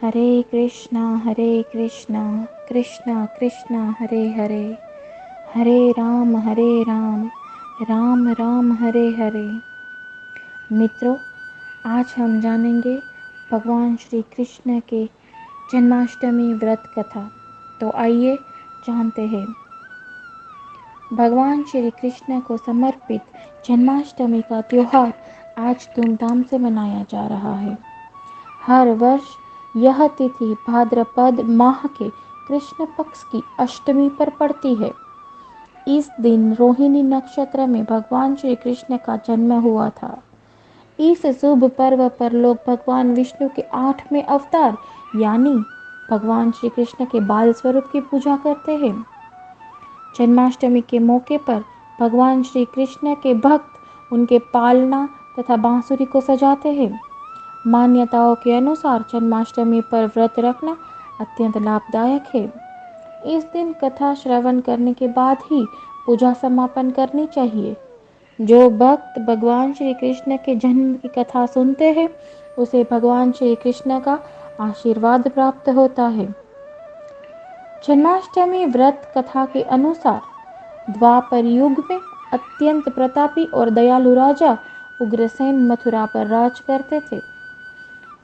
हरे कृष्णा कृष्णा कृष्णा हरे हरे, हरे राम राम राम हरे हरे। मित्रों, आज हम जानेंगे भगवान श्री कृष्ण के जन्माष्टमी व्रत कथा। तो आइए जानते हैं। भगवान श्री कृष्ण को समर्पित जन्माष्टमी का त्योहार आज धूमधाम से मनाया जा रहा है। हर वर्ष यह तिथि भाद्रपद माह के कृष्ण पक्ष की अष्टमी पर पड़ती है। इस दिन रोहिणी नक्षत्र में भगवान श्री कृष्ण का जन्म हुआ था। इस शुभ पर्व पर लोग भगवान विष्णु के 8वें अवतार यानी भगवान श्री कृष्ण के बाल स्वरूप की पूजा करते हैं। जन्माष्टमी के मौके पर भगवान श्री कृष्ण के भक्त उनके पालना तथा बांसुरी को सजाते हैं। मान्यताओं के अनुसार जन्माष्टमी पर व्रत रखना अत्यंत लाभदायक है। इस दिन कथा श्रवण करने के बाद ही पूजा समापन करनी चाहिए। जो भक्त भगवान श्री कृष्ण के जन्म की कथा सुनते हैं उसे भगवान श्री कृष्ण का आशीर्वाद प्राप्त होता है। जन्माष्टमी व्रत कथा के अनुसार द्वापर युग में अत्यंत प्रतापी और दयालु राजा उग्रसेन मथुरा पर राज करते थे।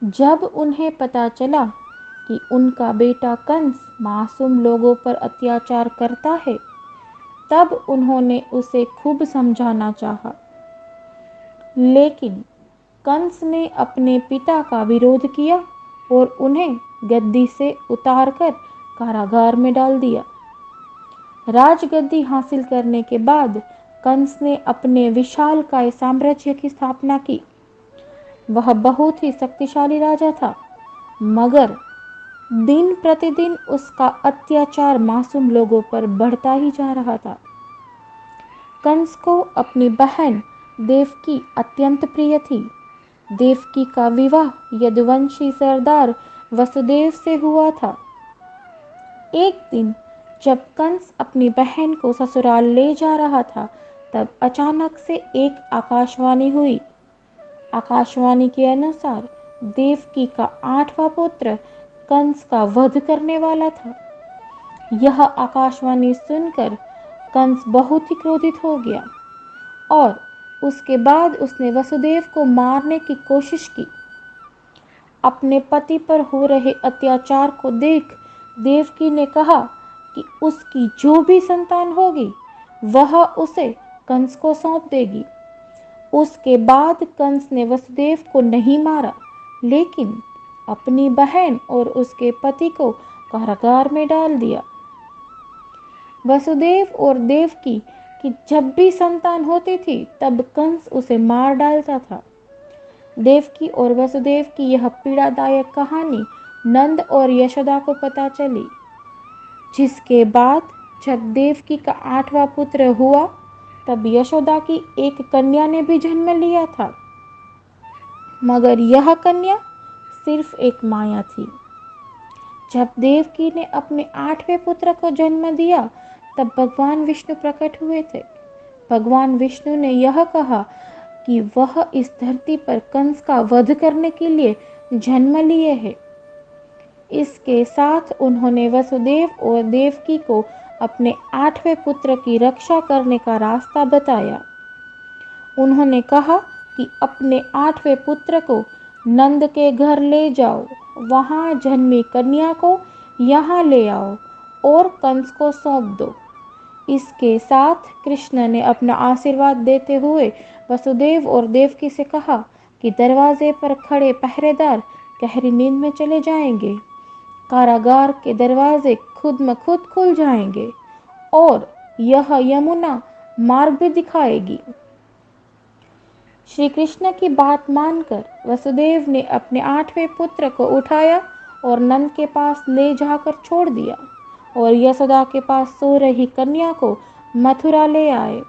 जब उन्हें पता चला कि उनका बेटा कंस मासूम लोगों पर अत्याचार करता है, तब उन्होंने उसे खूब समझाना चाहा। लेकिन कंस ने अपने पिता का विरोध किया और उन्हें गद्दी से उतारकर कारागार में डाल दिया। राजगद्दी हासिल करने के बाद कंस ने अपने विशालकाय साम्राज्य की स्थापना की। वह बहुत ही शक्तिशाली राजा था, मगर दिन प्रतिदिन उसका अत्याचार मासूम लोगों पर बढ़ता ही जा रहा था। कंस को अपनी बहन देवकी अत्यंत प्रिय थी। देवकी का विवाह यदुवंशी सरदार वसुदेव से हुआ था। एक दिन जब कंस अपनी बहन को ससुराल ले जा रहा था, तब अचानक से एक आकाशवाणी हुई। आकाशवाणी के अनुसार देवकी का 8वां पुत्र कंस का वध करने वाला था। यह आकाशवाणी सुनकर कंस बहुत ही क्रोधित हो गया और उसके बाद उसने वसुदेव को मारने की कोशिश की। अपने पति पर हो रहे अत्याचार को देख देवकी ने कहा कि उसकी जो भी संतान होगी वह उसे कंस को सौंप देगी। उसके बाद कंस ने वसुदेव को नहीं मारा, लेकिन अपनी बहन और उसके पति को कारागार में डाल दिया। वसुदेव और देवकी की जब भी संतान होती थी, तब कंस उसे मार डालता था। देवकी और वसुदेव की यह पीड़ादायक कहानी नंद और यशोदा को पता चली, जिसके बाद जब देवकी का 8वां पुत्र हुआ, तब यशोदा की एक कन्या ने भी जन्म लिया था, मगर यह कन्या सिर्फ एक माया थी। जब देवकी ने अपने 8वें पुत्र को जन्म दिया, तब भगवान विष्णु प्रकट हुए थे। भगवान विष्णु ने यह कहा कि वह इस धरती पर कंस का वध करने के लिए जन्म लिए हैं। इसके साथ उन्होंने वसुदेव और देवकी को अपने 8वें पुत्र की रक्षा करने का रास्ता बताया। उन्होंने कहा कि अपने 8वें पुत्र को नंद के घर ले जाओ, वहां जन्मी कन्या को यहाँ ले आओ और कंस को सौंप दो। इसके साथ कृष्ण ने अपना आशीर्वाद देते हुए वसुदेव और देवकी से कहा कि दरवाजे पर खड़े पहरेदार गहरी नींद में चले जाएंगे। कारागार के दरवाजे खुद ब खुद खुल जाएंगे और यह यमुना मार्ग भी दिखाएगी। श्री कृष्ण की बात मानकर वसुदेव ने अपने 8वें पुत्र को उठाया और नंद के पास ले जाकर छोड़ दिया और यशोदा के पास सो रही कन्या को मथुरा ले आए।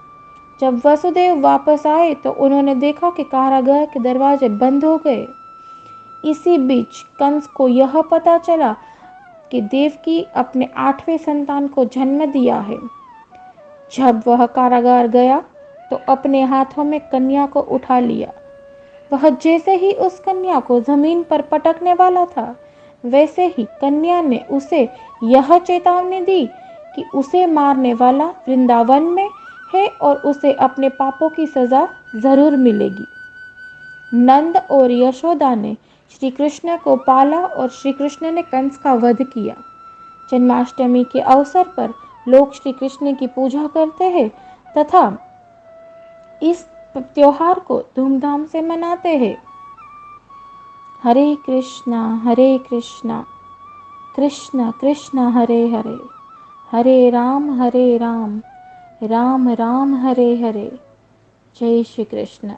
जब वसुदेव वापस आए तो उन्होंने देखा कि कारागार के दरवाजे बंद हो गए। इसी बीच कंस को यह पता चला कि देवकी अपने 8वें संतान को जन्म दिया है। जब वह कारागार गया तो अपने हाथों में कन्या को उठा लिया। वह जैसे ही उस कन्या को जमीन पर पटकने वाला था, वैसे ही कन्या ने उसे यह चेतावनी दी कि उसे मारने वाला वृंदावन में है और उसे अपने पापों की सजा जरूर मिलेगी। नंद और यशोदा ने श्री कृष्ण को पाला और श्री कृष्ण ने कंस का वध किया। जन्माष्टमी के अवसर पर लोग श्री कृष्ण की पूजा करते हैं तथा इस त्योहार को धूमधाम से मनाते हैं। हरे कृष्णा कृष्ण कृष्ण हरे हरे, हरे राम राम राम हरे हरे। जय श्री कृष्ण।